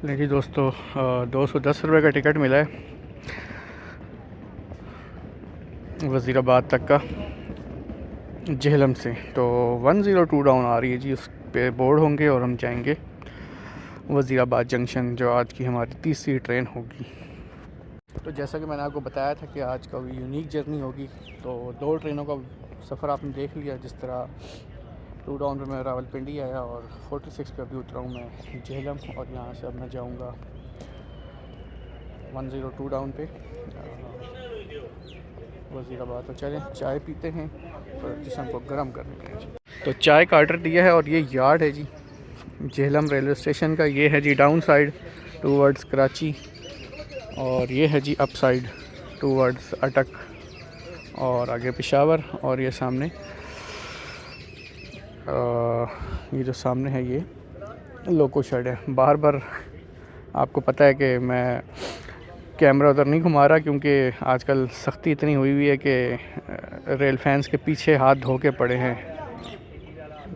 नहीं जी दोस्तों, 210 रुपये का टिकट मिला है वज़ीराबाद तक का झेलम से। तो 102 डाउन आ रही है जी, उस पे बोर्ड होंगे और हम जाएंगे वज़ीराबाद जंक्शन, जो आज की हमारी तीसरी ट्रेन होगी। तो जैसा कि मैंने आपको बताया था कि आज का यूनिक जर्नी होगी। तो 2 ट्रेनों का सफ़र आपने देख लिया। जिस तरह 2 डाउन पे मैं रावलपिंडी आया और 46 पे अभी उतरा हूँ मैं झेलम, और यहाँ से अब मैं जाऊँगा 102 डाउन पे वज़ीराबाद। तो चलें चाय पीते हैं और जिसम को गर्म करने के लिए। तो चाय का आर्डर दिया है और ये यार्ड है जी झेलम रेलवे स्टेशन का। ये है जी डाउन साइड टूवर्ड्स कराची, और ये है जी अप साइड टूवर्ड्स अटक और आगे पेशावर। और ये सामने ये जो सामने है ये लोको शेड है। बार बार आपको पता है कि मैं कैमरा उधर नहीं घुमा रहा, क्योंकि आजकल सख्ती इतनी हुई हुई है कि रेल फैंस के पीछे हाथ धो के पड़े हैं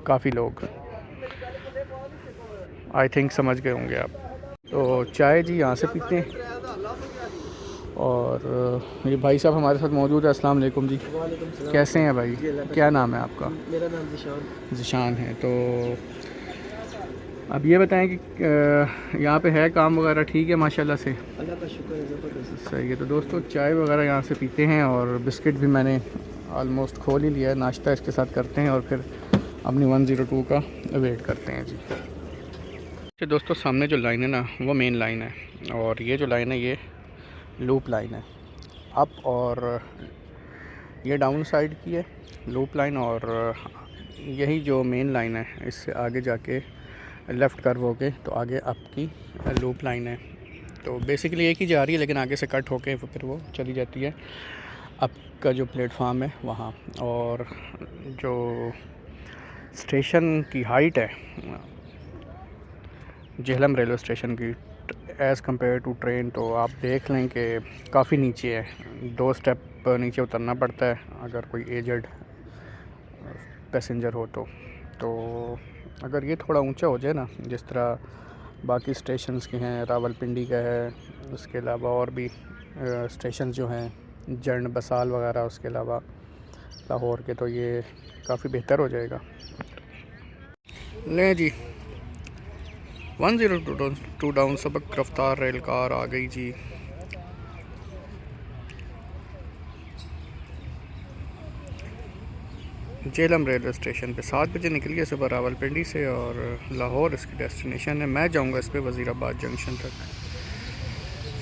काफ़ी लोग। आई थिंक समझ गए होंगे आप। तो चाय जी यहाँ से पीते हैं। और ये भाई साहब हमारे साथ मौजूद है। अस्सलाम वालेकुम जी। कैसे हैं भाई? क्या नाम है आपका? मेरा नाम जिशान। जिशान है। तो अब ये बताएं कि यहाँ पे है काम वगैरह ठीक है माशाल्लाह से? अल्लाह का शुक्र है, ज़बरदस्त। सही है। तो दोस्तों चाय वगैरह यहाँ से पीते हैं और बिस्किट भी मैंने ऑलमोस्ट खोल ही लिया है। नाश्ता इसके साथ करते हैं और फिर अपनी 102 का वेट करते हैं जी। अच्छा दोस्तों, सामने जो लाइन है ना वो मेन लाइन है, और ये जो लाइन है ये लूप लाइन है अप, और ये डाउन साइड की है लूप लाइन। और यही जो मेन लाइन है इससे आगे जाके लेफ़्ट कर्व होके तो आगे अप की लूप लाइन है। तो बेसिकली एक ही जा रही है, लेकिन आगे से कट होके फिर वो चली जाती है अप का जो प्लेटफार्म है वहाँ। और जो स्टेशन की हाइट है झेलम रेलवे स्टेशन की एज़ कम्पेयर टू ट्रेन, तो आप देख लें कि काफ़ी नीचे है। 2 स्टेप नीचे उतरना पड़ता है अगर कोई एजड पैसेंजर हो तो अगर ये थोड़ा ऊंचा हो जाए ना, जिस तरह बाकी स्टेशंस के हैं, रावलपिंडी का है, उसके अलावा और भी स्टेशन जो हैं जंड बसाल वगैरह, उसके अलावा लाहौर के, तो ये काफ़ी बेहतर हो जाएगा। लें जी 102 डाउन सबक रफ्तार रेल कार आ गई जी। झेलम रेलवे स्टेशन पे 7 बजे निकली है सुबह रावलपिंडी से, और लाहौर इसकी डेस्टिनेशन है। मैं जाऊंगा इस पे वज़ीराबाद जंक्शन तक।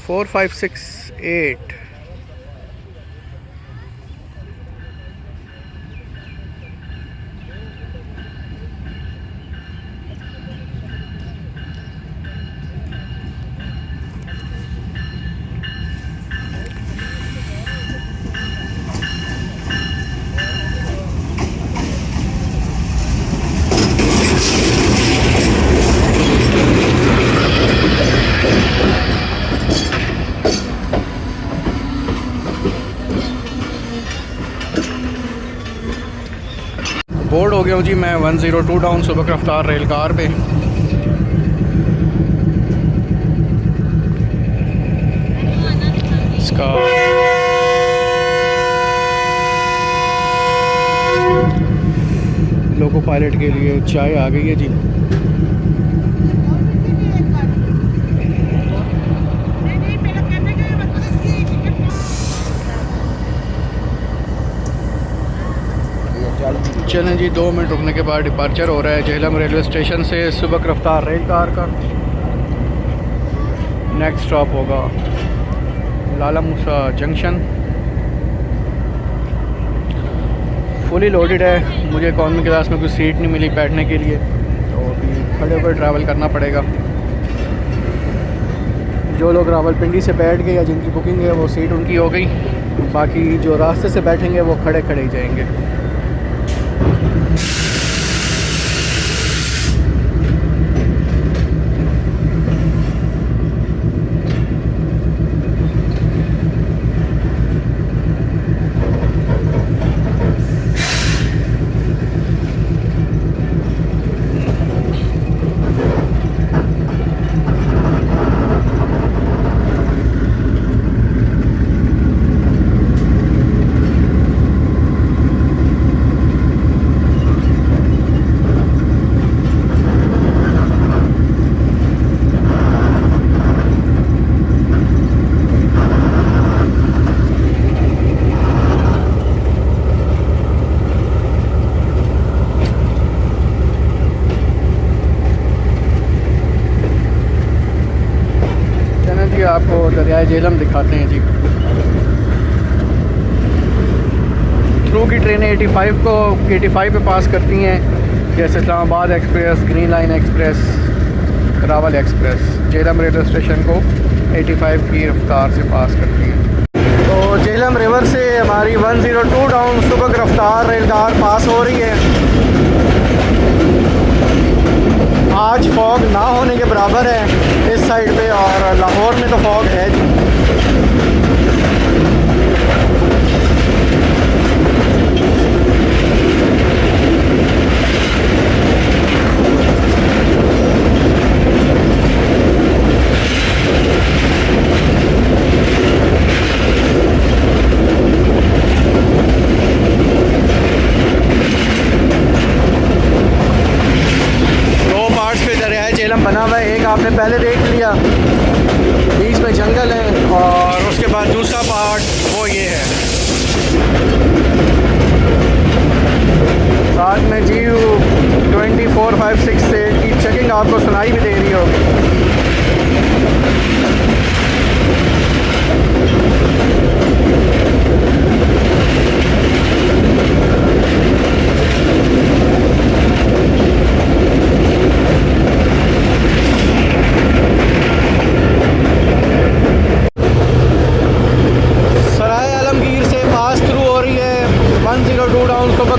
4 5 6 8 बोर्ड हो गया हूँ जी मैं 102 डाउन सुबह रफ्तार रेल कार पे। इसका लोको पायलट के लिए चाय आ गई है जी। चलें जी, 2 मिनट रुकने के बाद डिपार्चर हो रहा है झेलम रेलवे स्टेशन से सुबह रफ्तार रेल कार का। नेक्स्ट स्टॉप होगा लाला मूसा जंक्शन। फुली लोडेड है। मुझे इकॉनमी क्लास में कोई सीट नहीं मिली बैठने के लिए, तो अभी खड़े होकर ट्रैवल करना पड़ेगा। जो लोग रावलपिंडी से बैठ गए या जिनकी बुकिंग है वो सीट उनकी हो गई, बाकी जो रास्ते से बैठेंगे वो खड़े खड़े ही जाएंगे। दरियाए झेलम दिखाते हैं जी। थ्रू की ट्रेनें 85 पे पास करती हैं, जैसे Islamabad express, green line express, Rawal express. Jhelum railway station को 85 की रफ्तार से पास करती हैं। तो झेलम रिवर से हमारी 102 डाउन सुबह रफ्तार रेलगार पास हो रही है। आज फॉग ना होने के बराबर है इस साइड पे, और लाहौर में तो फॉग है जी। बना हुआ है, एक आपने पहले देख लिया, बीच में जंगल है, और उसके बाद दूसरा पार्ट वो ये है। साथ में GU 2456 से की चेकिंग आपको सुनाई भी दे रही होगी।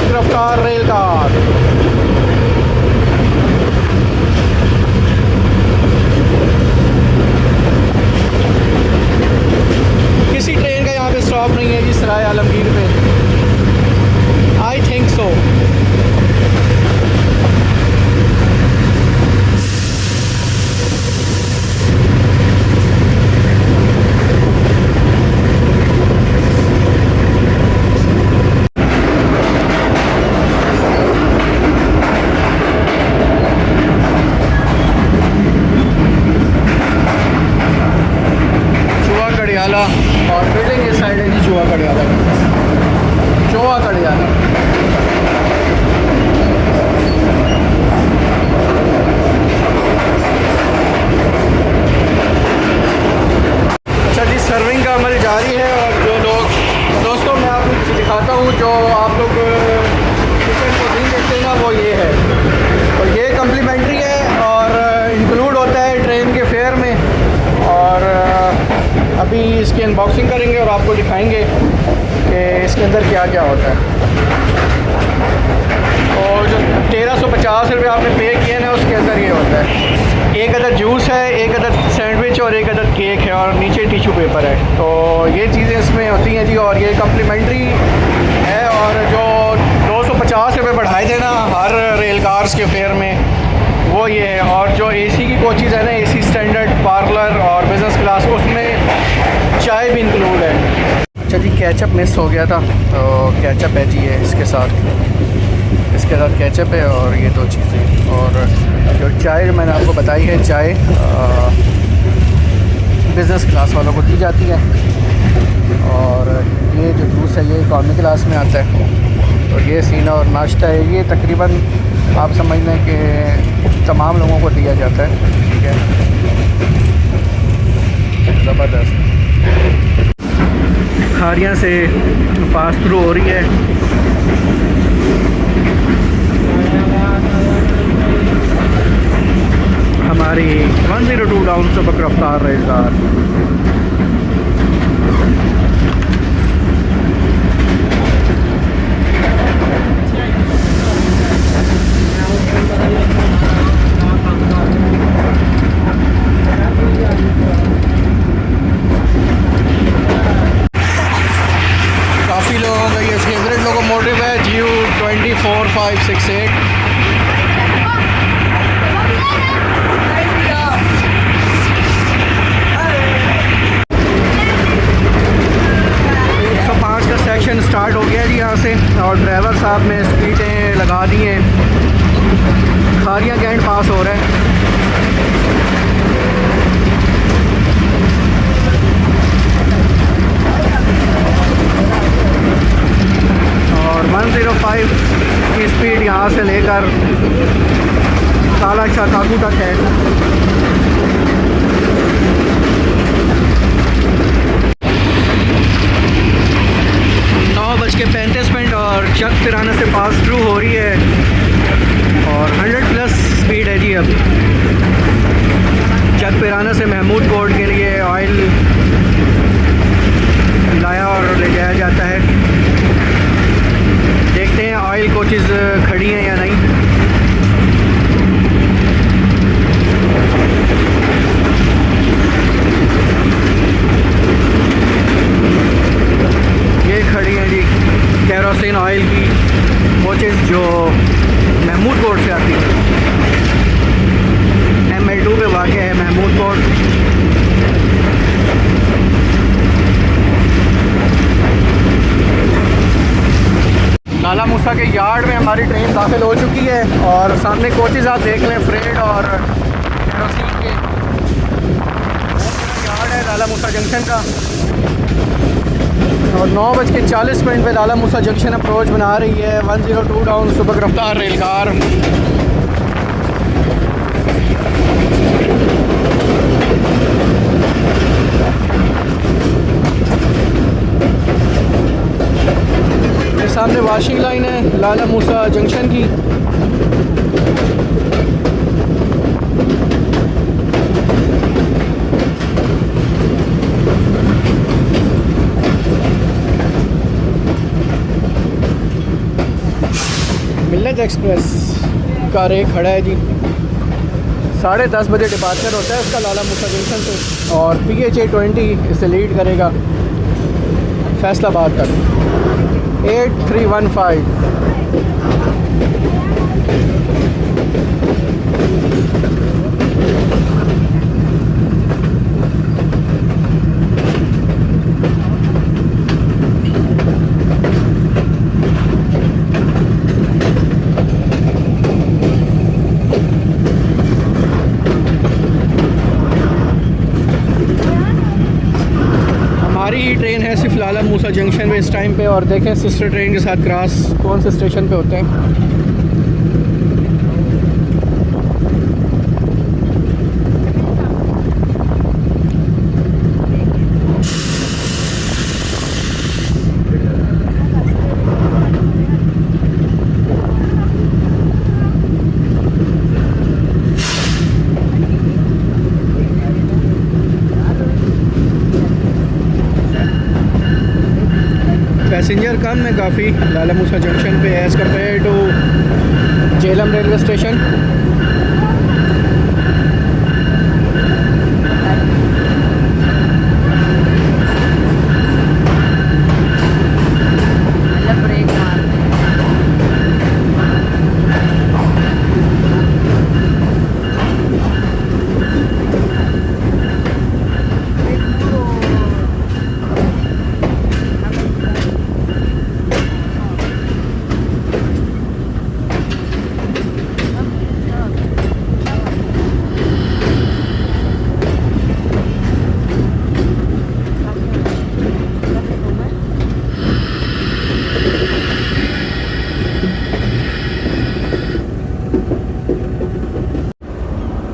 रफ्तार रेलगार किसी ट्रेन का यहाँ पे स्टॉप नहीं है जी सराय आलमगीर पे, आई थिंक सो। और बिल्डिंग इस साइड है जी, चूहा कड़ियाला। अच्छा जी, सर्विंग का अमल जारी है। और जो लोग दोस्तों मैं आपको दिखाता हूँ, जो आप लोग टिकट को नहीं देखते ना, वो ये है। और ये कम्प्लीमेंट्री है और इंक्लूड होता है ट्रेन के फेयर में। और अभी इसकी अनबॉक्सिंग करेंगे और आपको दिखाएंगे कि इसके अंदर क्या क्या होता है। और जो 1350 रुपये आपने पे किए ना, उसके अंदर ये होता है, एक अदद जूस है, एक अदद सैंडविच और एक अदद केक है, और नीचे टिश्यू पेपर है। तो ये चीज़ें इसमें होती हैं जी, और ये कम्प्लीमेंट्री है। और जो 250 रुपये बढ़ाए थे ना हर रेलगार्स के फेयर में, वो ये है। और जो AC की कोचेज़ है ना, AC स्टैंडर्ड, पार्लर और बिज़नेस क्लास, उसमें चाय भी इंक्लूड है। अच्छा जी, केचप मिस हो गया था, तो केचप है जी ये इसके साथ केचप है, और ये दो चीज़ें। और जो चाय मैंने आपको बताई है, चाय बिज़नेस क्लास वालों को दी जाती है, और ये जो जूस है ये इकॉनमी क्लास में आता है। तो ये सीना और नाश्ता है, ये तकरीबन आप समझ लें कि तमाम लोगों को दिया जाता है। ठीक है, ज़बरदस्त। खारियाँ से पास थ्रू हो रही है। हमारी 102 डाउन सुबह रफ्तार रेलगार। काफ़ी लोगों का ये फेवरेट लोकोमोटिव है, GU 24568। सेक्शन स्टार्ट हो गया जी यहाँ से, और ड्राइवर साहब ने स्पीडें लगा दी हैं। खारियाँ कैंट पास हो रहे हैं। और 105 की स्पीड यहाँ से लेकर काला शाह काकू तक है। 9:35 और चक पिराना से पास थ्रू हो रही है और 100+ स्पीड है जी। अब चक पिराना से महमूद कोर्ट के लिए ऑयल लाया और ले जाया जाता है। देखते हैं ऑयल कोचेज़ खड़ी हैं या नहीं। ये खड़ी हैं जी केरोसिन ऑयल की कोचेज़ जो महमूद कोर्ट से आती है। ML2 पे वाक़ है महमूद कोर्ट। लाला मूसा के यार्ड में हमारी ट्रेन दाखिल हो चुकी है और सामने कोचेज़ आप देख लें फ्रेड और केरोसिन के। यार्ड है लाला मूसा जंक्शन का और 9:40 पे लाला मूसा जंक्शन अप्रोच बना रही है 102 डाउन सुबह रफ्तार रेलगार। सामने वाशिंग लाइन है लाला मूसा जंक्शन की। मिल्लत एक्सप्रेस का रेक खड़ा है जी। 10:30 बजे डिपार्चर होता है उसका लाला मूसा जंक्शन से और PHA 20 इसे लीड करेगा फैसलाबाद तक 8315। हमारी ही ट्रेन है सिर्फ लाला मूसा जंक्शन पे इस टाइम पे और देखें सिस्टर ट्रेन के साथ क्रॉस कौन से स्टेशन पे होते हैं। पैसेंजर कम है काफ़ी लाला मूसा जंक्शन पे as compare to Jhelum railway station.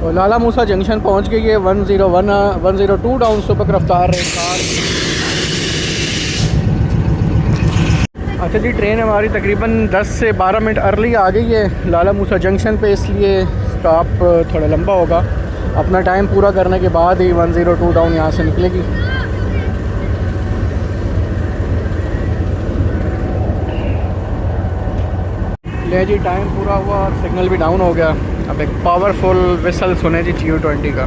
और लाला मूसा जंक्शन पहुंच गई है 102 डाउन सुबह रफ्तार रेलगार। अच्छा जी ट्रेन हमारी तकरीबन 10 से 12 मिनट अर्ली आ गई है लाला मूसा जंक्शन पे, इसलिए स्टॉप थोड़ा लंबा होगा। अपना टाइम पूरा करने के बाद ही 102 डाउन यहाँ से निकलेगी। ले जी टाइम पूरा हुआ और सिग्नल भी डाउन हो गया। अब एक पावरफुल विसल सुने जी TU20 का।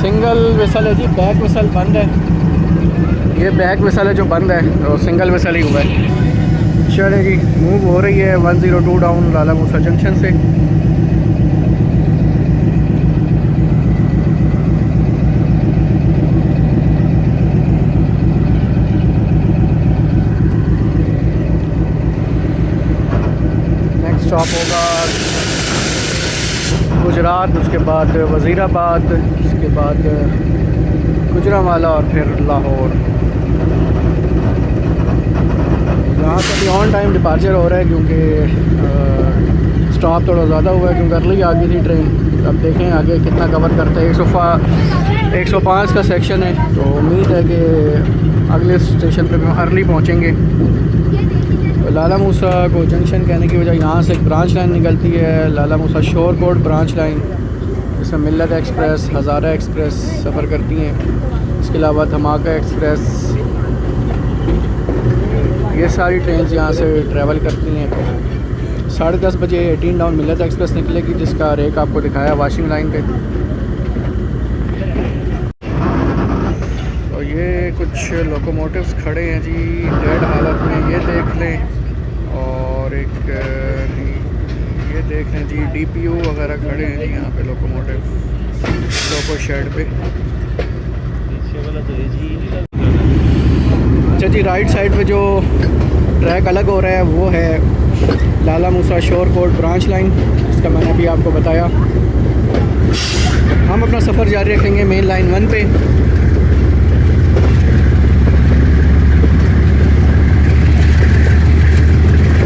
सिंगल विसल है जी, बैक विसल बंद है। ये बैक विसल है जो बंद है, तो सिंगल विसल ही हुआ है। चले जी मूव हो रही है 102 डाउन लाला मूसा जंक्शन से। नेक्स्ट स्टॉप होगा गुजरात, उसके बाद वज़ीराबाद, उसके बाद गुजरांवाला और फिर लाहौर। टाइम डिपार्चर हो रहा है क्योंकि स्टॉप थोड़ा ज़्यादा हुआ है, क्योंकि अर्ली आ गई थी ट्रेन। अब देखें आगे कितना कवर करते हैं। 105 का सेक्शन है, तो उम्मीद है कि अगले स्टेशन पे हम अर्ली पहुँचेंगे। तो लाला मूसा को जंक्शन कहने की वजह यहाँ से एक ब्रांच लाइन निकलती है, लाला मूसा शोर कोट ब्रांच लाइन, जिसमें मिल्लत एक्सप्रेस, हज़ारा एक्सप्रेस सफ़र करती हैं। इसके अलावा धमाका एक्सप्रेस, ये सारी ट्रेन यहाँ से ट्रैवल करती हैं। तो 10:30 बजे 18 डाउन मिल्लत एक्सप्रेस निकलेगी, जिसका रेक आपको दिखाया वाशिंग लाइन पे। तो ये कुछ लोकोमोटिव्स खड़े हैं जी डेड हालत में, ये देख लें। और एक ये देख लें जी, DPU वगैरह खड़े हैं जी यहाँ पे लोकोमोटिव लोको शेड पे। अच्छा जी, राइट साइड पे जो ट्रैक अलग हो रहा है वो है लाला मूसा शोर कोट ब्रांच लाइन, जिसका मैंने अभी आपको बताया। हम अपना सफ़र जारी रखेंगे मेन लाइन 1 पे।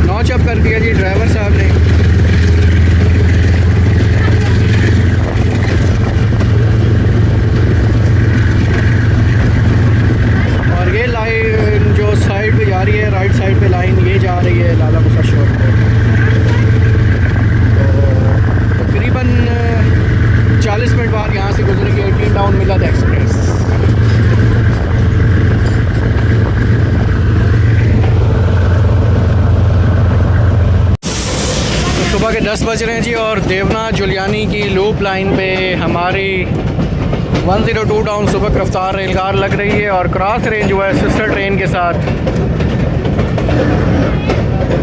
नॉच अप कर दिया जी ड्राइवर साहब ने। और ये लाइन जो साइड पे जा रही है, राइट साइड पे लाइन ये जा रही है लाला मूसा शोर कोट। तो तकरीबन 40 मिनट बाद यहाँ से गुजरेगी 18 डाउन मिल्लत एक्सप्रेस। सुबह के 10 बज रहे हैं जी, और देवना जुलियानी की लूप लाइन पे हमारी 102 डाउन सुबह रफ्तार रेलगार लग रही है, और क्रॉस रेंज हुआ है सिस्टर ट्रेन के साथ।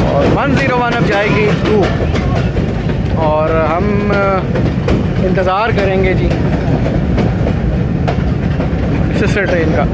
और 101 अब जाएगी 2, और हम इंतज़ार करेंगे जी सिस्टर ट्रेन का।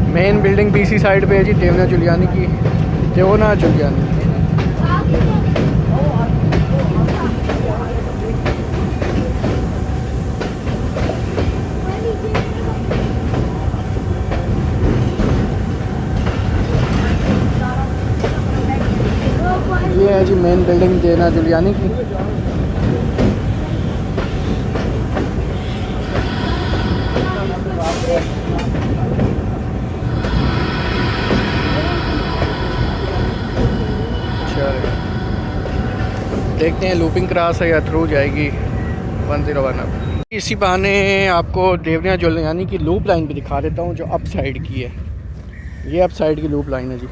मेन बिल्डिंग पीसी साइड पे है जी देवना जुलियानी की, देवना जुलियानी। ये है जी मेन बिल्डिंग देवना जुलियानी की। देखते हैं लूपिंग क्रॉस है या थ्रू जाएगी 101 अब। इसी बहाने आपको देवना जुलियानी की लूप लाइन भी दिखा देता हूँ, जो अप साइड की है। ये अप साइड की लूप लाइन है जी,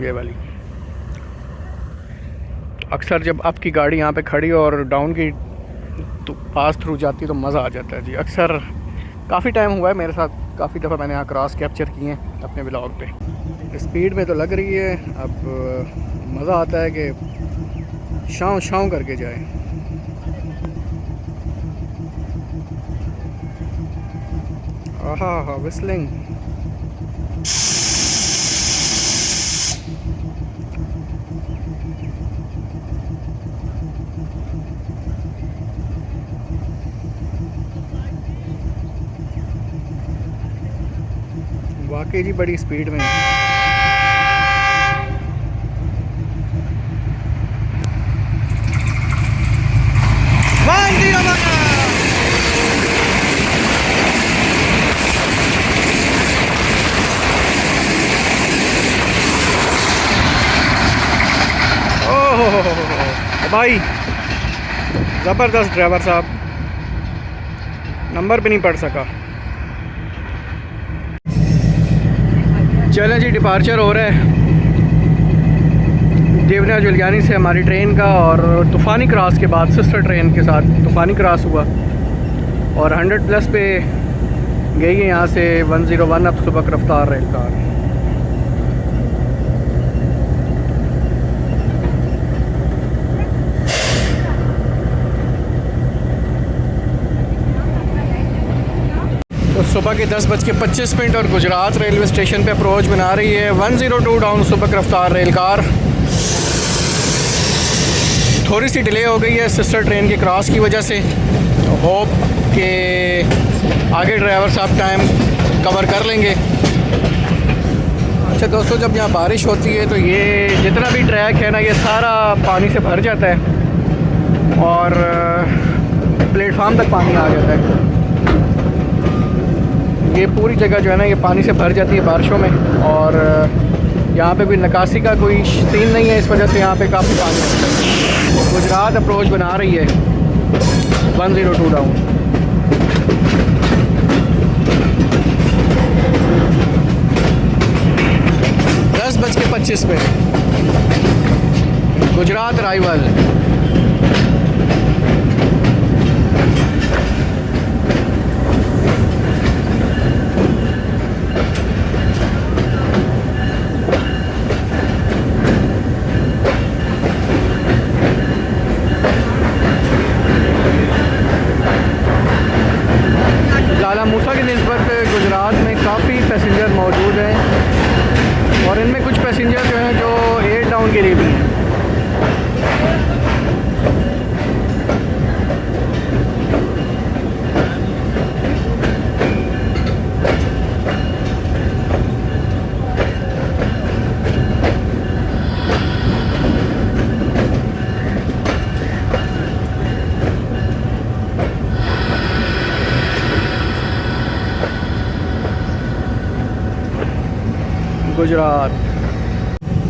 ये वाली। अक्सर जब अप की गाड़ी यहाँ पे खड़ी और डाउन की तो पास थ्रू जाती है तो मज़ा आ जाता है जी। अक्सर काफ़ी टाइम हुआ है मेरे साथ, काफ़ी दफ़ा मैंने यहाँ क्रॉस कैप्चर किए हैं अपने ब्लॉग पे। स्पीड में तो लग रही है, अब मज़ा आता है कि शाव शाव करके जाए। आहा हा विस्लिंग। वाकई जी बड़ी स्पीड में। भाई ज़बरदस्त ड्राइवर साहब, नंबर भी नहीं पढ़ सका। चलें जी, डिपार्चर हो रहा है देवना जुलियानी से हमारी ट्रेन का। और तूफ़ानी क्रॉस के बाद सिस्टर ट्रेन के साथ तूफ़ानी क्रॉस हुआ, और 100+ पे गई है यहाँ से 101 अब सुबह रफ्तार रेल कार। तो सुबह के 10:25 और गुजरात रेलवे स्टेशन पे अप्रोच बना रही है 102 डाउन सुबह रफ्तार रेल कार। थोड़ी सी डिले हो गई है सिस्टर ट्रेन के क्रॉस की वजह से। होप के आगे ड्राइवर साहब टाइम कवर कर लेंगे। अच्छा दोस्तों, जब यहाँ बारिश होती है तो ये जितना भी ट्रैक है ना, ये सारा पानी से भर जाता है और प्लेटफार्म तक पानी आ जाता है। ये पूरी जगह जो है ना, ये पानी से भर जाती है बारिशों में। और यहाँ पे भी निकासी का कोई सीन नहीं है, इस वजह से यहाँ पे काफ़ी पानी होता है। गुजरात अप्रोच बना रही है 102 डाउन। दस बज के 25 पे गुजरात अराइवल। लाला मूसा की निस्बत गुजरात में काफ़ी पैसेंजर मौजूद हैं और इनमें कुछ पैसेंजर जो हैं जो 8 डाउन के लिए भी हैं। गुजरात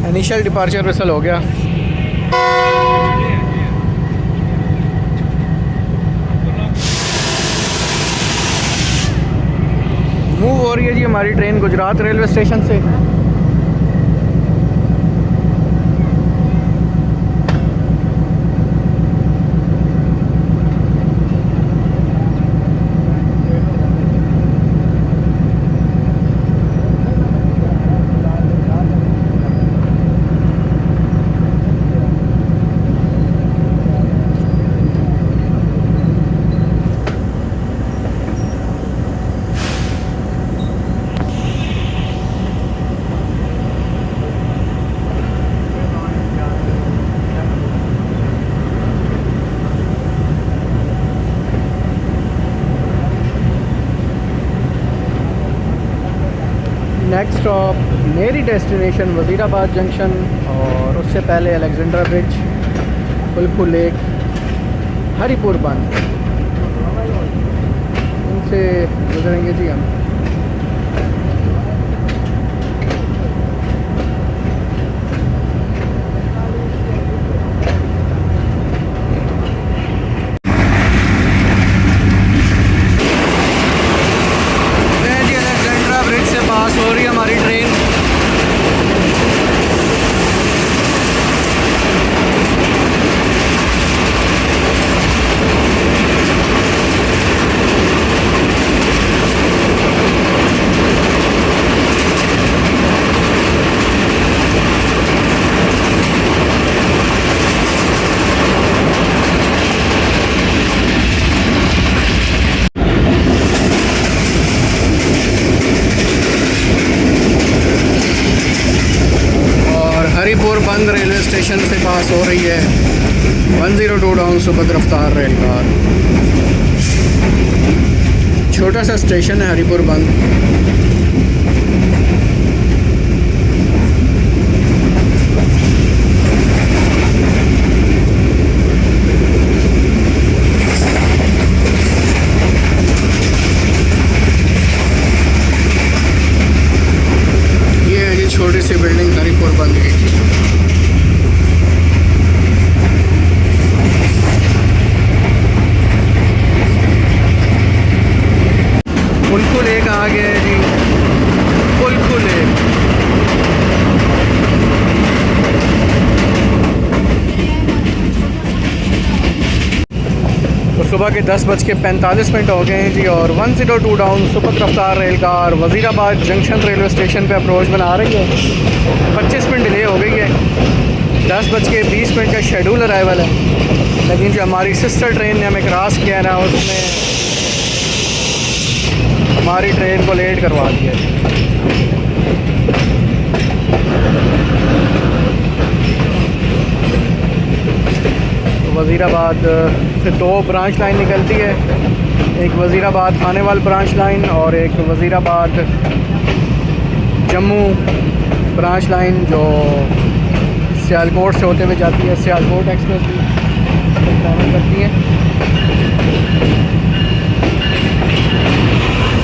इनिशियल डिपार्चर विसल हो गया। मूव हो रही है जी हमारी ट्रेन गुजरात रेलवे स्टेशन से। नेक्स्ट स्टॉप मेरी डेस्टिनेशन वज़ीराबाद जंक्शन और उससे पहले अलेक्जेंड्रा ब्रिज, पुलकू लेक, हरिपुर बंद, इनसे गुजरेंगे जी हम। हो रही है हमारी ट्रेन। हरिपुर बंद रेलवे स्टेशन से पास हो रही है 102 डाउन सुबह रफ्तार रेल कार। छोटा सा स्टेशन है हरिपुर बंद। ये है जी छोटी सी बिल्डिंग हरिपुर बंद की। पुलकू लेक आ गया है जी। सुबह के 10:45 हो गए हैं जी और 102 डाउन सुपर रफ्तार रेलगार वज़ीराबाद जंक्शन रेलवे स्टेशन पे अप्रोच बना रही है। 25 मिनट डिले हो गई है। 10:20 का शेड्यूल अराइवल है, लेकिन जो हमारी सिस्टर ट्रेन ने हमें क्रॉस किया ना, उसने हमारी ट्रेन को लेट करवा दिया है। वज़ीराबाद से 2 ब्रांच लाइन निकलती है, एक वज़ीराबाद खानेवाल ब्रांच लाइन और एक वज़ीराबाद जम्मू ब्रांच लाइन जो सियालकोट से होते हुए जाती है। सियालकोट एक्सप्रेस भी ट्रैवल करती है।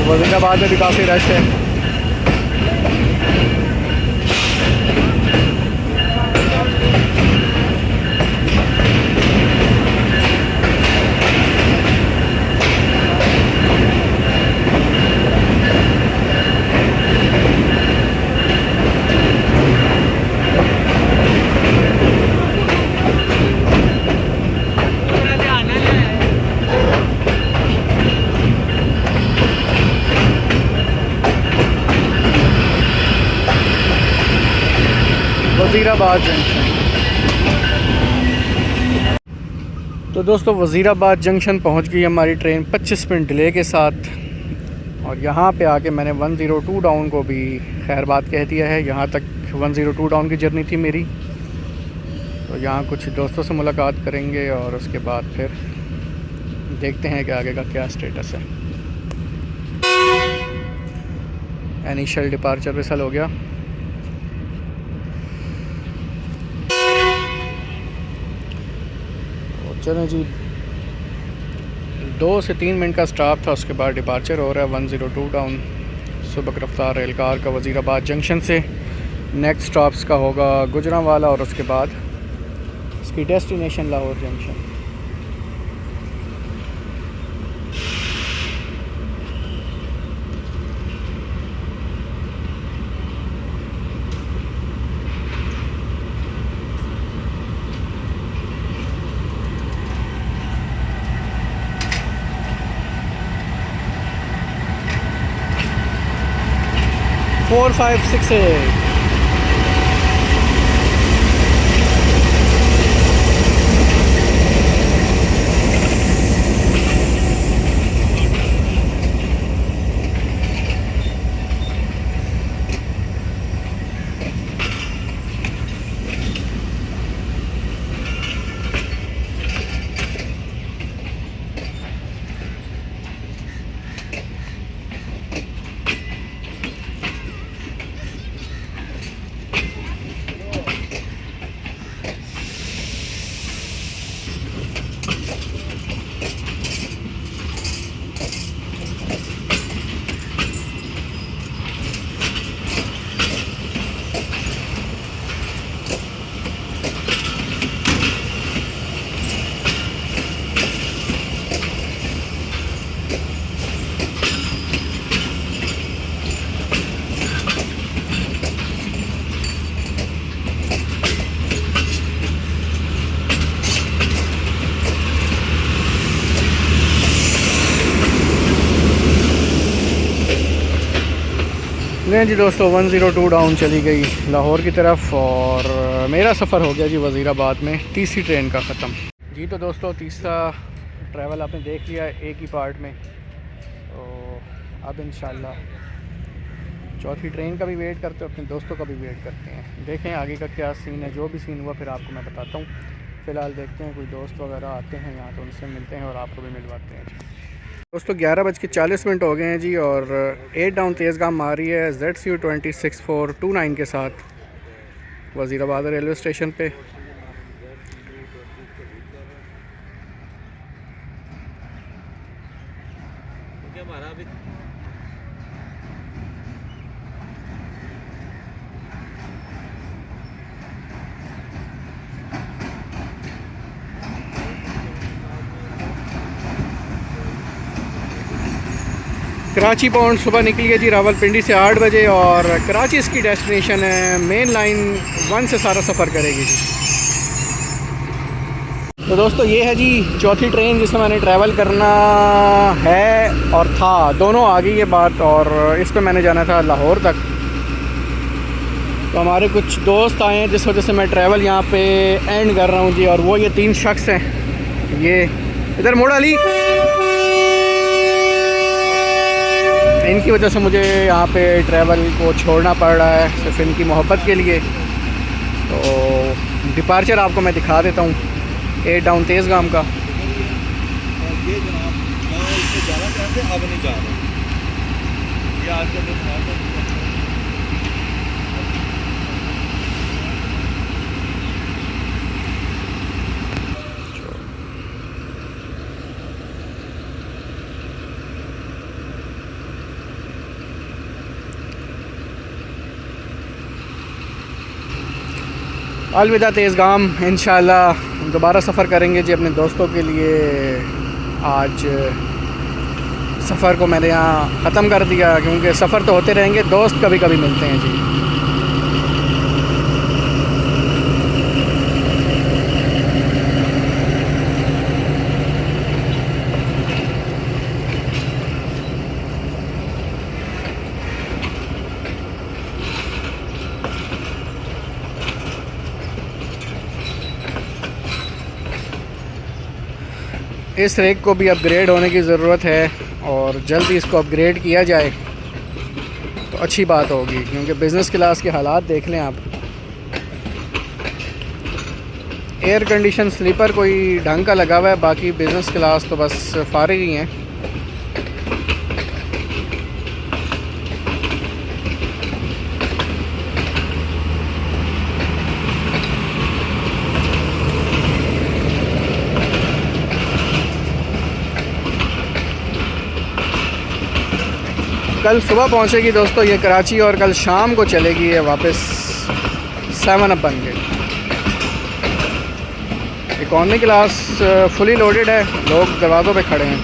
वज़ीराबाद में भी काफ़ी रश है। वज़ीराबाद जंक्शन। तो दोस्तों वज़ीराबाद जंक्शन पहुंच गई हमारी ट्रेन 25 मिनट डिले के साथ, और यहाँ पे आके मैंने 102 डाउन को भी खैर बात कह दिया है। यहाँ तक 102 डाउन की जर्नी थी मेरी। तो यहाँ कुछ दोस्तों से मुलाकात करेंगे और उसके बाद फिर देखते हैं कि आगे का क्या स्टेटस है। इनिशियल डिपार्चर विसल हो गया। चलो जी, 2 से 3 मिनट का स्टॉप था, उसके बाद डिपार्चर हो रहा है 102 डाउन सुबह रफ्तार रेलगार का वज़ीराबाद जंक्शन से। नेक्स्ट स्टॉप्स का होगा गुजरांवाला और उसके बाद इसकी डेस्टिनेशन लाहौर जंक्शन। फोर 5 6 8 लें जी दोस्तों, 102 डाउन चली गई लाहौर की तरफ और मेरा सफ़र हो गया जी वज़ीराबाद में तीसरी ट्रेन का ख़त्म। जी तो दोस्तों, तीसरा ट्रैवल आपने देख लिया एक ही पार्ट में। तो अब इंशाल्लाह चौथी ट्रेन का भी वेट करते हैं, अपने दोस्तों का भी वेट करते हैं। देखें आगे का क्या सीन है। जो भी सीन हुआ फिर आपको मैं बताता हूँ। फ़िलहाल देखते हैं कोई दोस्त वगैरह आते हैं यहाँ तो उनसे मिलते हैं और आपको भी मिलवाते हैं। दोस्तों 11:40 हो गए हैं जी और 8 डाउन तेज़गाम आ रही है ZCU 26429 के साथ वज़ीराबाद रेलवे स्टेशन पे। हमारा अभी कराची बाउंड सुबह निकली है जी रावलपिंडी से 8 बजे और कराची इसकी डेस्टिनेशन है। मेन लाइन 1 से सारा सफ़र करेगी जी। तो दोस्तों ये है जी चौथी ट्रेन जिसमें मैंने ट्रैवल करना है और था, दोनों आ गई ये बात। और इस पे मैंने जाना था लाहौर तक। तो हमारे कुछ दोस्त आए हैं जिस वजह से मैं ट्रैवल यहाँ पे एंड कर रहा हूँ जी। और वो ये 3 शख्स हैं, ये इधर मोड़ अली, इनकी वजह से मुझे यहाँ पे ट्रैवल को छोड़ना पड़ रहा है सिर्फ इनकी मोहब्बत के लिए। तो डिपार्चर आपको मैं दिखा देता हूँ 8 डाउन तेज़गाम का। ये जनाब इससे ज़्यादा कहते अब नहीं जा रहे, ये आज का दिन है। अलविदा तेज़गाम, इंशाल्लाह दोबारा सफ़र करेंगे जी अपने दोस्तों के लिए। आज सफ़र को मैंने यहाँ ख़त्म कर दिया क्योंकि सफ़र तो होते रहेंगे, दोस्त कभी कभी मिलते हैं जी। इस रेक को भी अपग्रेड होने की ज़रूरत है और जल्दी इसको अपग्रेड किया जाए तो अच्छी बात होगी, क्योंकि बिज़नेस क्लास के हालात देख लें आप। एयर कंडीशन स्लीपर कोई ढंग का लगा हुआ है, बाकी बिज़नेस क्लास तो बस फारिग ही हैं। कल सुबह पहुंचेगी दोस्तों ये कराची और कल शाम को चलेगी ये वापस 7 अप बन के। इकॉनमी क्लास फुली लोडेड है, लोग दरवाज़ों पे खड़े हैं।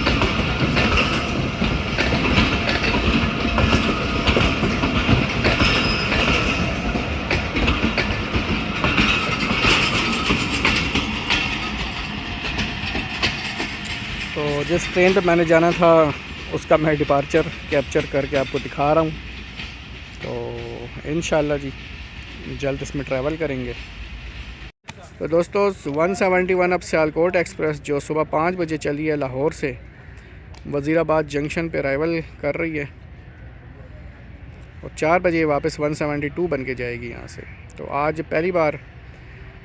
तो जिस ट्रेन पे मैंने जाना था उसका मैं डिपार्चर कैप्चर करके आपको दिखा रहा हूँ। तो इंशाल्लाह जी जल्द इसमें ट्रैवल करेंगे। तो दोस्तों 171 अब सियालकोट एक्सप्रेस जो सुबह 5 बजे चली है लाहौर से, वज़ीराबाद जंक्शन पे अराइवल कर रही है और 4 बजे वापस 172 बन के जाएगी यहाँ से। तो आज पहली बार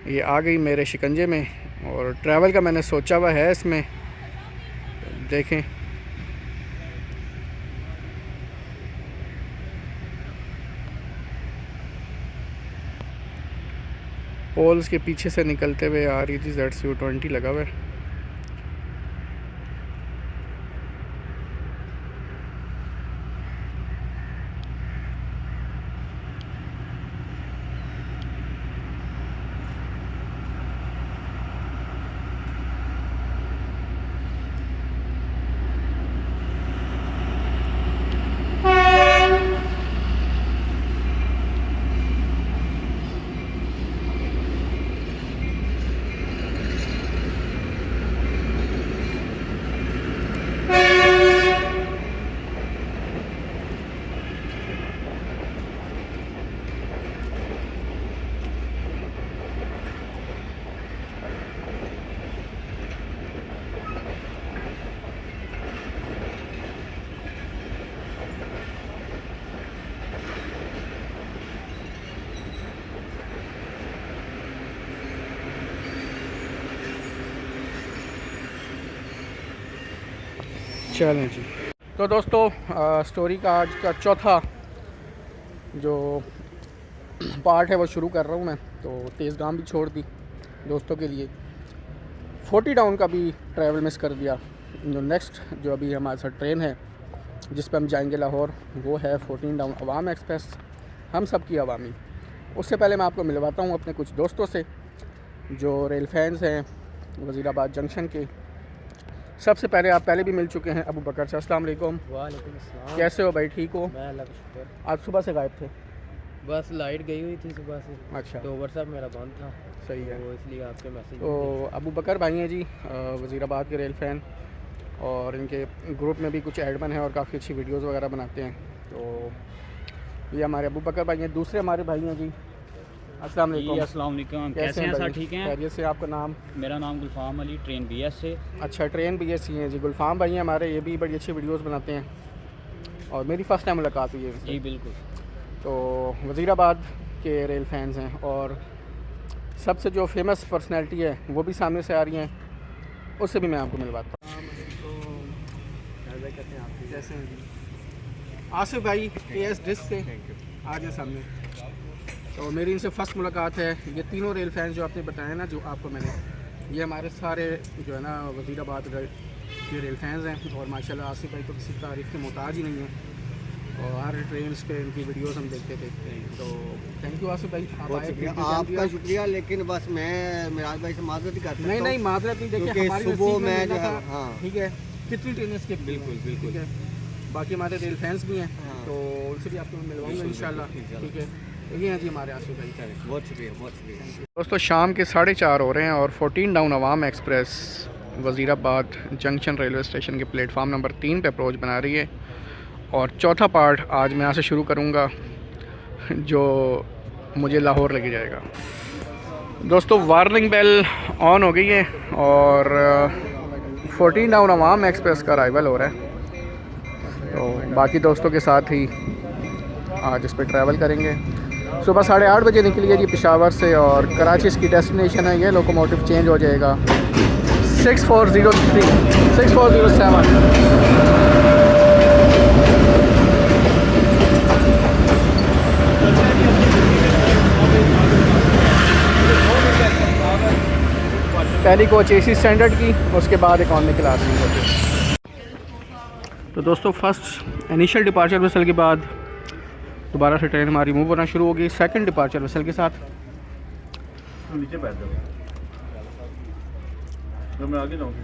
ये आ गई मेरे शिकंजे में और ट्रैवल का मैंने सोचा हुआ है इसमें, देखें। पोल्स के पीछे से निकलते हुए आ रही थी ZCU20 लगा हुआ है। चलें जी। तो दोस्तों स्टोरी का आज का चौथा जो पार्ट है वो शुरू कर रहा हूँ मैं। तो तेज़गाम भी छोड़ दी दोस्तों के लिए, 40 डाउन का भी ट्रैवल मिस कर दिया। जो नेक्स्ट जो अभी हमारे साथ ट्रेन है जिस पर हम जाएंगे लाहौर, वो है 14 डाउन अवाम एक्सप्रेस, हम सब की अवामी। उससे पहले मैं आपको मिलवाता हूँ अपने कुछ दोस्तों से जो रेल फैंस हैं वज़ीराबाद जंक्शन के। सबसे पहले आप पहले भी मिल चुके हैं, अबू बकर से। अस्सलाम वालेकुम। वालेकुम अस्सलाम। कैसे हो भाई, ठीक हो? मैं अल्लाह का शुक्र। आज सुबह से गायब थे? बस लाइट गई हुई थी सुबह से, अच्छा, तो व्हाट्सएप मेरा बंद था। सही है। तो इसलिए आपके मैसेज तो अबू बकर भाई हैं जी, वज़ीराबाद के रेल फ़ैन, और इनके ग्रुप में भी कुछ एडमिन हैं और काफ़ी अच्छी वीडियोस वगैरह बनाते हैं। तो ये हमारे अबू बकर भाई हैं। दूसरे हमारे भाई हैं जी, अस्सलाम वालेकुम। अस्सलाम वालेकुम, कैसे हैं सर? ठीक हैं? खैरियत से। आपका नाम? मेरा नाम गुलफाम अली, ट्रेन बीएस से। अच्छा, ट्रेन BS हैं जी। गुलफाम भाई हैं हमारे, ये भी बड़ी अच्छी वीडियोस बनाते हैं और मेरी फ़र्स्ट टाइम मुलाकात हुई है इनसे। जी बिल्कुल। तो वज़ीराबाद के रेल फैंस हैं और सबसे जो फेमस पर्सनैलिटी है वो भी सामने से आ रही हैं, उससे भी मैं आपको मिलवाता हूँ। जैसे आसिफ भाई AS डिस्क से आ जाए सामने। तो मेरी इनसे फ़र्स्ट मुलाकात है। ये तीनों रेल फैंस जो आपने बताया ना, जो आपको मैंने, ये हमारे सारे जो है ना वज़ीराबाद के रेल फैंस हैं और माशाल्लाह आसिफ भाई तो किसी तारीफ़ के मोहताज ही नहीं है और हर ट्रेन पे इनकी वीडियोस हम देखते थे। तो थैंक यू आसिफ भाई, आप आए। आपका शुक्रिया, लेकिन बस मैं मिराज भाई से माजरत ही करता हूं। नहीं माजरत नहीं, देखिए क्योंकि हमारी सुबह नसीब में मैं मिलना जो है, था। हाँ। ठीक है, कितनी ट्रेनें स्किप, बिल्कुल बिल्कुल। ठीक है, बाकी हमारे रेल फैंस भी हैं, हाँ। तो उनसे भी आपको मिलवाऊंगा इंशाल्लाह। ठीक है, तो ये हैं जी हमारे आसिफ भाई। बहुत शुक्रिया, बहुत शुक्रिया। दोस्तों शाम के 4:30 हो रहे हैं और 14 डाउन अवाम express Wazirabad junction railway station के प्लेटफार्म नंबर 3 पे अप्रोच बना रही है और चौथा पार्ट आज मैं यहाँ से शुरू करूँगा जो मुझे लाहौर लेके जाएगा। दोस्तों वार्निंग बेल ऑन हो गई है और 14 डाउन अवाम एक्सप्रेस का अराइवल हो रहा है। तो बाकी दोस्तों के साथ ही आज इस पर ट्रैवल करेंगे। सुबह 8:30 बजे निकली है जी पेशावर से और कराची इसकी डेस्टिनेशन है। ये लोकोमोटिव चेंज हो जाएगा 6403 6407। पहली कोच AC स्टैंडर्ड की, उसके बाद इकॉनमी क्लास की कोच। तो दोस्तों फर्स्ट इनिशियल डिपार्चर विसल के बाद दोबारा से ट्रेन हमारी मूव होना शुरू होगी सेकंड डिपार्चर विसल के साथ। नीचे बैठ जाओ, तो मैं आगे जाऊँगी।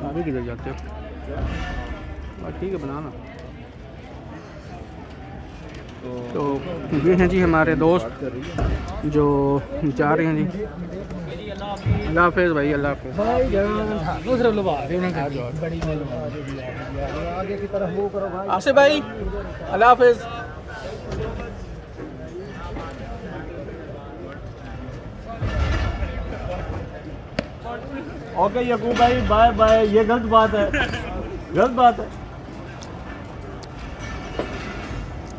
आगे किधर जाते हो? ठीक है, बनाना। तो ये हैं जी हमारे दोस्त जो जा रहे हैं जी। अल्लाह हाफ़िज़ भाई, अल्लाह हाफ़िज़। आसिफ भाई अल्लाह हाफ़िज़। ओके यकूब भाई, बाय बाय। ये गलत बात है, गलत बात है।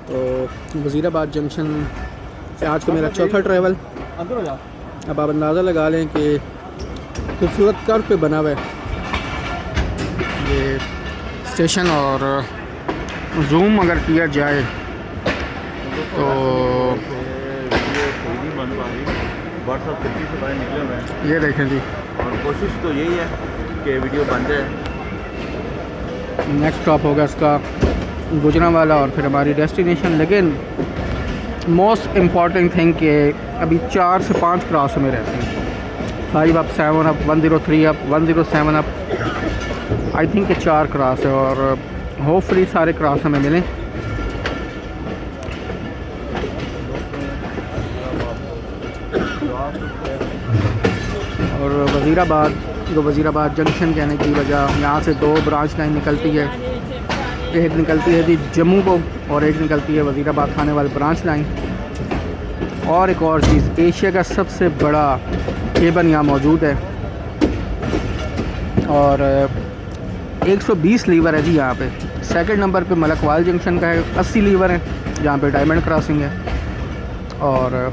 तो वज़ीराबाद जंक्शन से आज को मेरा चौथा ट्रैवल। अंदर हो जा। अब आप अंदाज़ा लगा लें कि खूबसूरत कर्व पे बना हुआ है ये स्टेशन और जूम अगर किया जाए तो व्हाट्सअप खिड़की से बाहर निकले हुए हैं ये देखें जी। और कोशिश तो यही है कि वीडियो बन जाए। नेक्स्ट स्टॉप होगा इसका गुजरांवाला और फिर हमारी डेस्टिनेशन। लेकिन मोस्ट इम्पॉर्टेंट थिंग कि अभी 4 से 5 क्रॉस में रहते हैं, 5 up, 7 up, 103 up, 107 up. I think कि 4 क्रॉस है और होपफुली सारे क्रॉस हमें मिलें। और वज़ीराबाद जंक्शन कहने की वजह, यहाँ से 2 ब्रांच लाइन निकलती है। एक निकलती है जी जम्मू को और एक निकलती है वज़ीराबाद खाने वाली ब्रांच लाइन। और एक और चीज़, एशिया का सबसे बड़ा केबल यहाँ मौजूद है और 120 लीवर है जी यहाँ पे। सेकंड नंबर पे मलकवाल जंक्शन का है, 80 लीवर है जहाँ पे डायमंड क्रॉसिंग है। और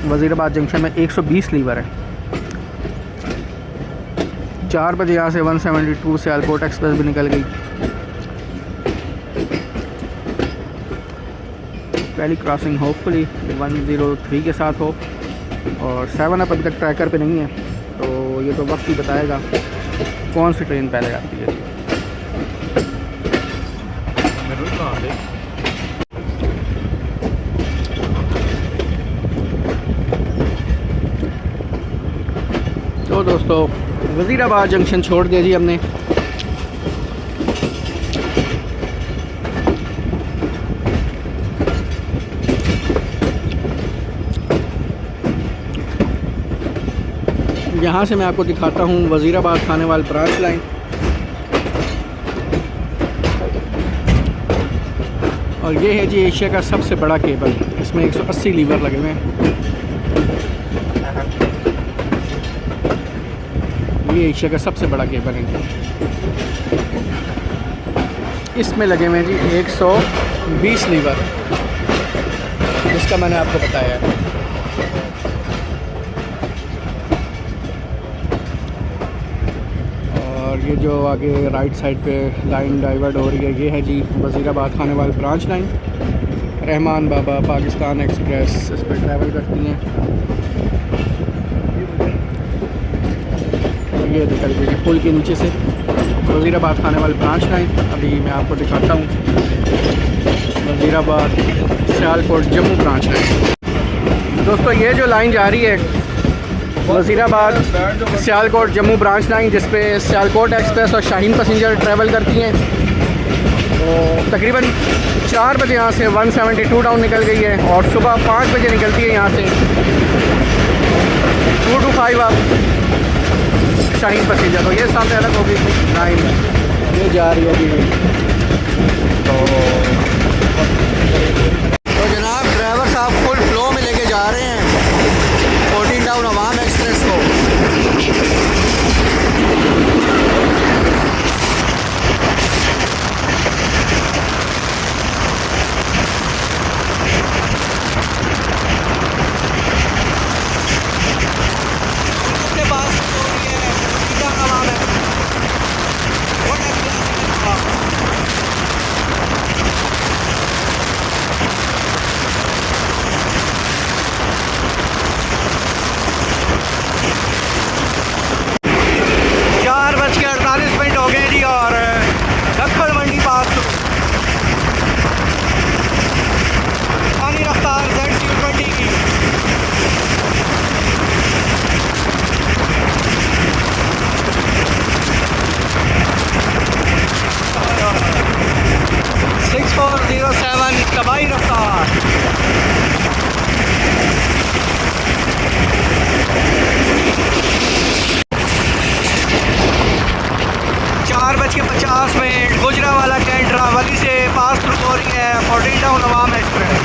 वज़ीराबाद जंक्शन में 120 लीवर है। 4 बजे यहाँ से 172 से एयरपोर्ट एक्सप्रेस भी निकल गई। पहली क्रॉसिंग होपफुली 103 के साथ हो और 7 अप अभी तक ट्रैकर पे नहीं है, तो ये तो वक्त ही बताएगा कौन सी ट्रेन पहले आती है। तो दोस्तों वज़ीराबाद जंक्शन छोड़ दिया जी हमने। यहाँ से मैं आपको दिखाता हूँ वज़ीराबाद खानेवाल ब्रांच लाइन। और ये है जी एशिया का सबसे बड़ा केबल, इसमें 180 लीवर लगे हुए हैं। ये एशिया का सबसे बड़ा केबल है। इसमें लगे हुए हैं जी 120 लीवर, जिसका मैंने आपको बताया है। और ये जो आगे राइट साइड पे लाइन डाइवर्ट हो रही है, ये है जी वज़ीराबाद खानेवाल ब्रांच लाइन। रहमान बाबा पाकिस्तान एक्सप्रेस इस पर ट्रैवल करती हैं। ये निकल गई पुल के नीचे से वज़ीराबाद खानेवाल ब्रांच लाइन। अभी मैं आपको दिखाता हूँ वज़ीराबाद सियालकोट जम्मू ब्रांच लाइन। दोस्तों ये जो लाइन जा रही है वज़ीराबाद सियालकोट जम्मू ब्रांच लाइन, जिस पे सियालकोट एक्सप्रेस और शाहीन पैसेंजर ट्रैवल करती हैं, तो तकरीबन 4 बजे यहाँ से 172 डाउन निकल गई है और सुबह 5 बजे निकलती है यहाँ से 225 अप शाहीन पैसेंजर। तो ये सामने अलग होगी लाइन, ये जा रही होगी। तो जनाब ड्राइवर साहब फुल फ्लो में लेके जा रहे हैं 14 डाउन अवाम एक्सप्रेस को। तबाही रफ्तार। 4:50 गुजरावाला कैंट रावली से पास थ्रू हो रही है 14 डाउन अवाम एक्सप्रेस।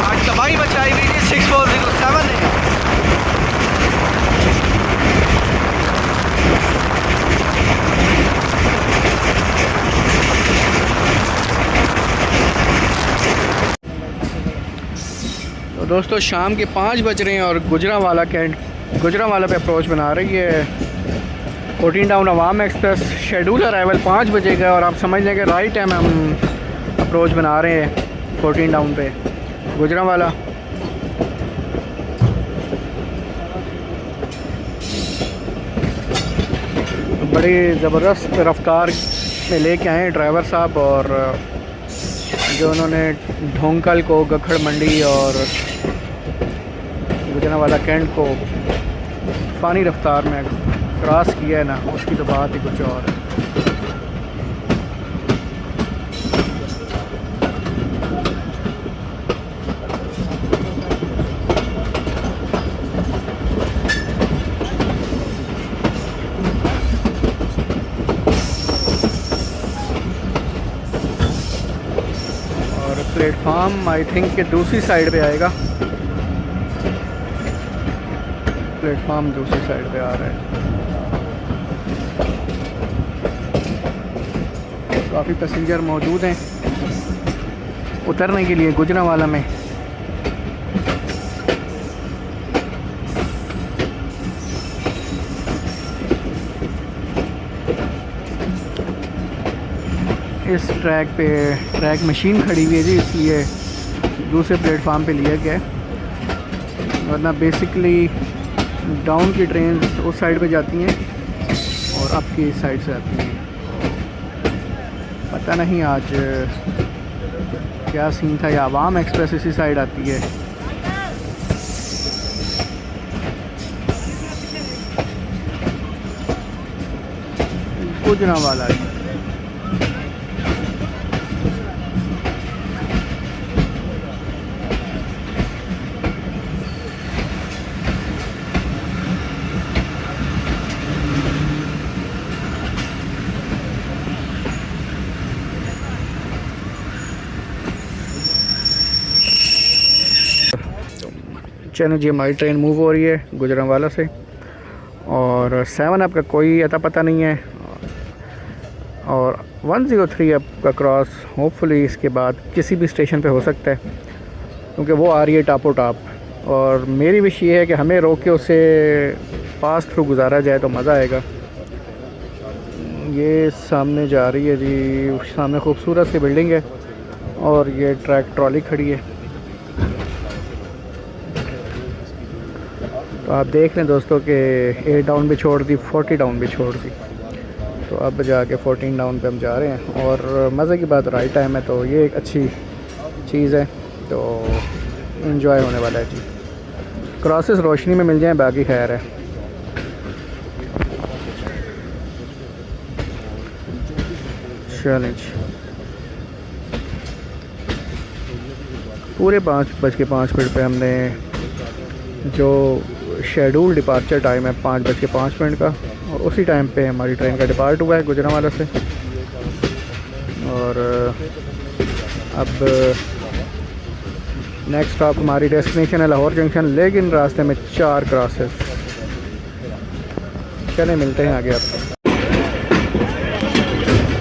आज तबाही मचाई हुई थी 6407 ने। तो दोस्तों शाम के 5 बज रहे हैं और गुजरावाला पे अप्रोच बना रही है 14 डाउन अवाम एक्सप्रेस। शेड्यूल अराइवल 5 बजे का और आप समझ लें कि राइट टाइम हम अप्रोच बना रहे हैं 14 डाउन पे गुजरावाला। बड़ी ज़बरदस्त रफ्तार में लेके आए ड्राइवर साहब, और जो उन्होंने ढोंकल को गखड़ मंडी और गुजरावाला कैंट को पानी रफ्तार में क्रॉस किया है ना, उसकी तो बात ही कुछ और है। प्लेटफार्म आई थिंक के दूसरी साइड पे आएगा, प्लेटफार्म दूसरी साइड पे आ रहा है। काफ़ी पैसेंजर मौजूद हैं उतरने के लिए गुजरावाला में। इस ट्रैक मशीन खड़ी हुई है जी, इसलिए दूसरे प्लेटफार्म पे लिया गया है, वरना बेसिकली डाउन की ट्रेन उस साइड पे जाती हैं और अप की साइड से आती हैं। पता नहीं आज क्या सीन था, या अवाम एक्सप्रेस इसी साइड आती है। गुजरावाला चलें जी, हमारी ट्रेन मूव हो रही है गुजरांवाला से और 7 अप का कोई अता पता नहीं है और 103 अप का क्रॉस होपफुली इसके बाद किसी भी स्टेशन पे हो सकता है क्योंकि वो आ रही है टापो टाप। और मेरी विश ये है कि हमें रोक के उसे पास थ्रू गुजारा जाए तो मज़ा आएगा। ये सामने जा रही है जी, सामने खूबसूरत सी बिल्डिंग है और ये ट्रैक ट्रॉली खड़ी है। तो आप देख लें दोस्तों कि 8 डाउन भी छोड़ दी, 40 डाउन भी छोड़ दी, तो अब जाके 14 डाउन पे हम जा रहे हैं। और मज़े की बात राइट टाइम है तो ये एक अच्छी चीज़ है, तो इन्जॉय होने वाला है जी। क्रॉसेस रोशनी में मिल जाएं बाकी खैर है। चैलेंज पूरे 5:05 पे हमने जो शेड्यूल डिपार्चर टाइम है 5:05 का, और उसी टाइम पे हमारी ट्रेन का डिपार्ट हुआ है गुजरांवाला से। और अब नेक्स्ट स्टॉप हमारी डेस्टिनेशन है लाहौर जंक्शन, लेकिन रास्ते में 4 क्रॉसेस। चलें मिलते हैं आगे आपको।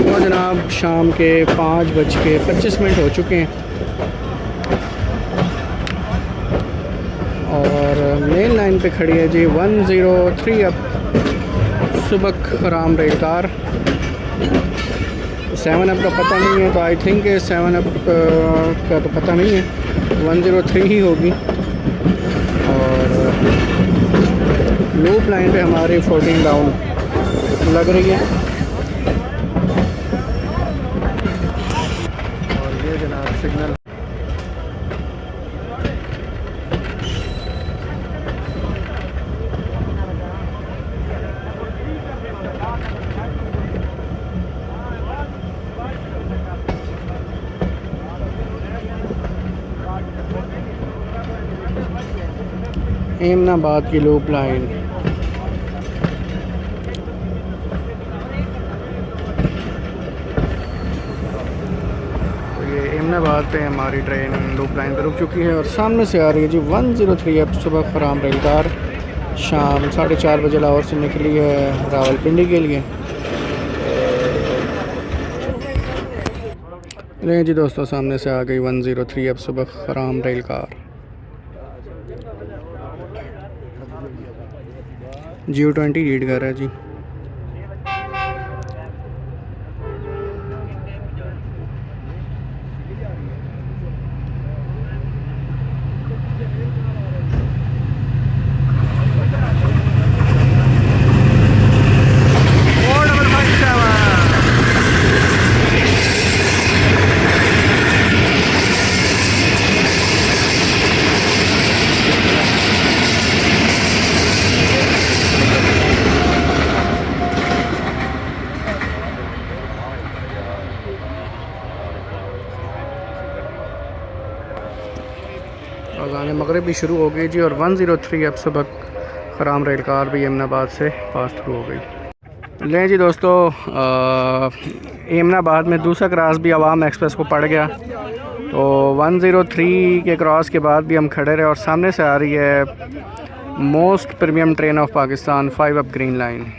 तो जनाब शाम के 5:25 हो चुके हैं और मेन लाइन पे खड़ी है जी 103 अप सुबक खराम रेल कार। 7 अप का पता नहीं है, तो आई थिंक 7 अप का तो पता नहीं है, 103 ही होगी। और लूप लाइन पे हमारी 14 डाउन लग रही है। और ये जनाब सिग्नल एमनाबाद की लूप लाइन। तो ये एमनाबाद पे हमारी ट्रेन लूप लाइन पर रुक चुकी है और सामने से आ रही है जी 103 अप सुबह खराम रेल कार। शाम 4:30 बजे लाहौर से निकली है रावलपिंडी के लिए। लें जी दोस्तों, सामने से आ गई 103 अप सुबह खराम रेल कार। GO20 लीड कर रहा है जी। अज़ान मगरिब भी शुरू हो गई जी और 103 अब सुबह खराम रेल कार भी एमनाबाद से पास थ्रू हो गई। लें जी दोस्तों, एमनाबाद में दूसरा क्रॉस भी अवाम एक्सप्रेस को पड़ गया, तो 103 के क्रॉस के बाद भी हम खड़े रहे और सामने से आ रही है most premium train of Pakistan 5 up green line.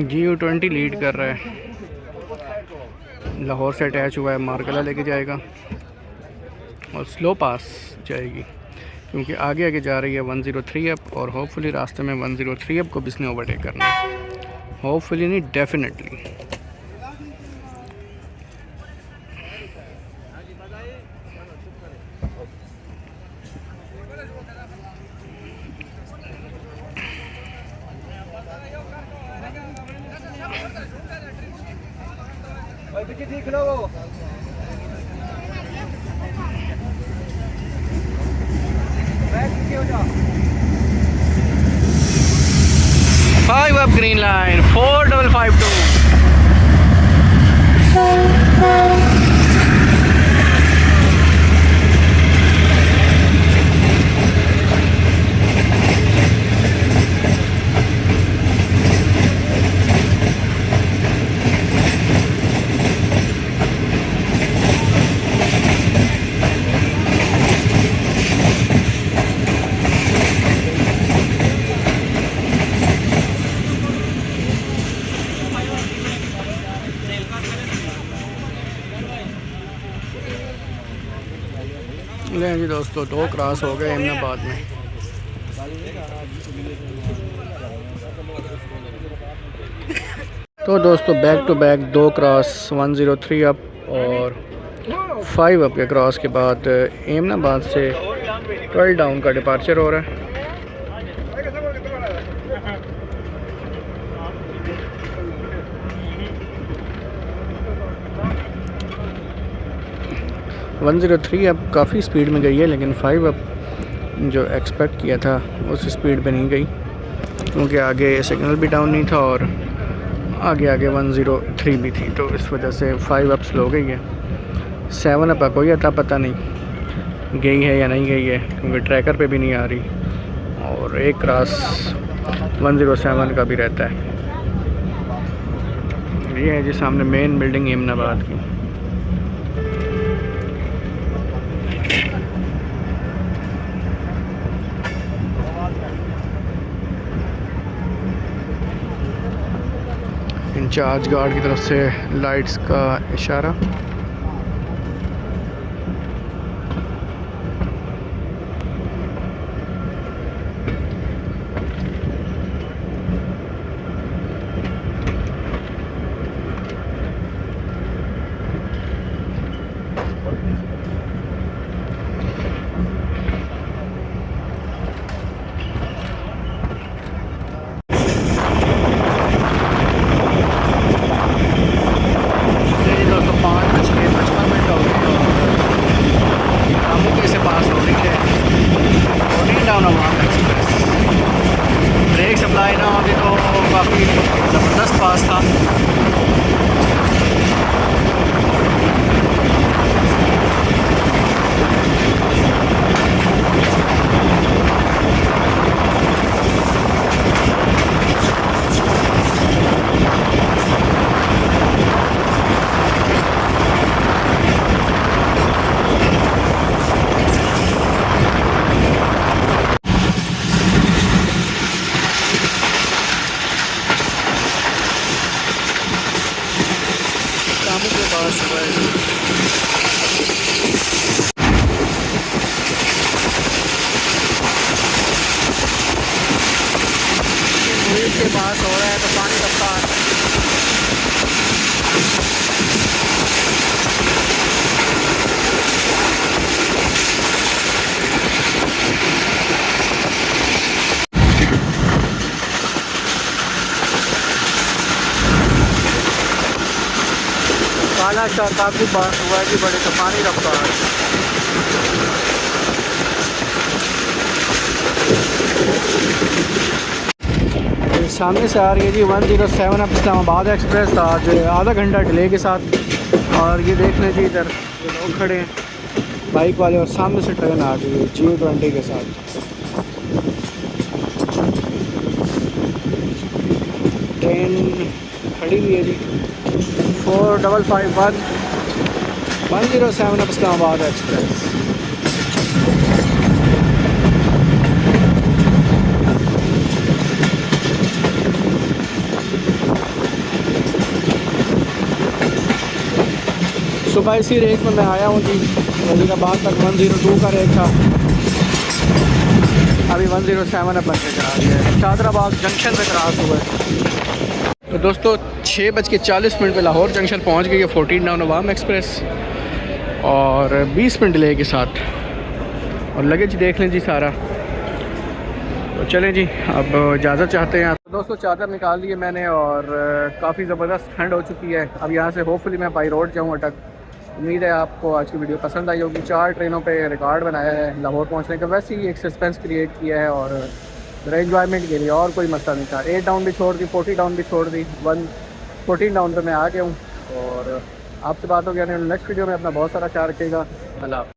GO20 lead कर रहा है, लाहौर से अटैच हुआ है, मारकला लेके जाएगा और स्लो पास जाएगी क्योंकि आगे आगे जा रही है 103 अप और होपफुली रास्ते में 103 अप को भी इसने ओवरटेक करना है। होपफुली नहीं, डेफिनेटली। ठीक लो वो 5 up green line 4552। नहीं जी दोस्तों, 2 क्रॉस हो गए अहमदाबाद में। तो दोस्तों back to back 2 cross, 103 up और 5 अप के क्रॉस के बाद अहमदाबाद से 12 डाउन का डिपार्चर हो रहा है। वन 103 अब काफ़ी स्पीड में गई है, लेकिन 5 अप जो एक्सपेक्ट किया था उस स्पीड पे नहीं गई, क्योंकि आगे सिग्नल भी डाउन नहीं था और आगे 103 भी थी, तो इस वजह से 5 अप स्लो गई है। 7 अप का कोई अता पता नहीं गई है या नहीं गई है, क्योंकि ट्रैकर पे भी नहीं आ रही। और एक क्रॉस 107 का भी रहता है। ये है जी सामने मेन बिल्डिंग अहमदाबाद की। इंचार्ज गार्ड की तरफ से लाइट्स का इशारा। ब्रेक सप्लाई ना होती तो काफ़ी ज़बरदस्त पास था। के पास के पास हो रहा है तो पानी रफ्तार। काला शाह काफ़ी बार हुआ है कि बड़े तूफानी रफ्तार। सामने से आ रही है जी 107 अप इस्लामाबाद एक्सप्रेस, आज आधा घंटा डिले के साथ। और ये देख लें जी इधर ये लोग खड़े हैं बाइक वाले, और सामने से ट्रेन आ गई है G20 के साथ। ट्रेन खड़ी हुई है जी 4551 107 अप इस्लामाबाद एक्सप्रेस। सुबह इसी रेट में मैं आया हूँ जी, वजीराबाद तक 102 का रेट था, अभी 107 अब बनने जा रही है। शादराबाद जंक्शन पे क्रॉस हुआ है। तो दोस्तों 6:40 पे लाहौर जंक्शन पहुँच गई है 14 डाउन अवाम एक्सप्रेस, और 20 मिनट डिले के साथ। और लगेज देख लें जी सारा। तो चलें जी, अब इजाज़त चाहते हैं। तो दोस्तों चादर निकाल ली है मैंने, और काफ़ी ज़बरदस्त ठंड हो चुकी है। अब यहाँ से होपफुली मैं बाई रोड जाऊँ अटक। उम्मीद है आपको आज की वीडियो पसंद आई होगी। 4 ट्रेनों पे रिकॉर्ड बनाया है लाहौर पहुँचने का, वैसे ही एक सस्पेंस क्रिएट किया है और मेरा एंजॉयमेंट के लिए, और कोई मसला नहीं था। 8 डाउन भी छोड़ दी, 40 डाउन भी छोड़ दी, 14 डाउन पे मैं आ गया हूँ। और आपसे बात हो गया नेक्स्ट वीडियो में। अपना बहुत सारा ख्याल रखिएगा। अल्लाह।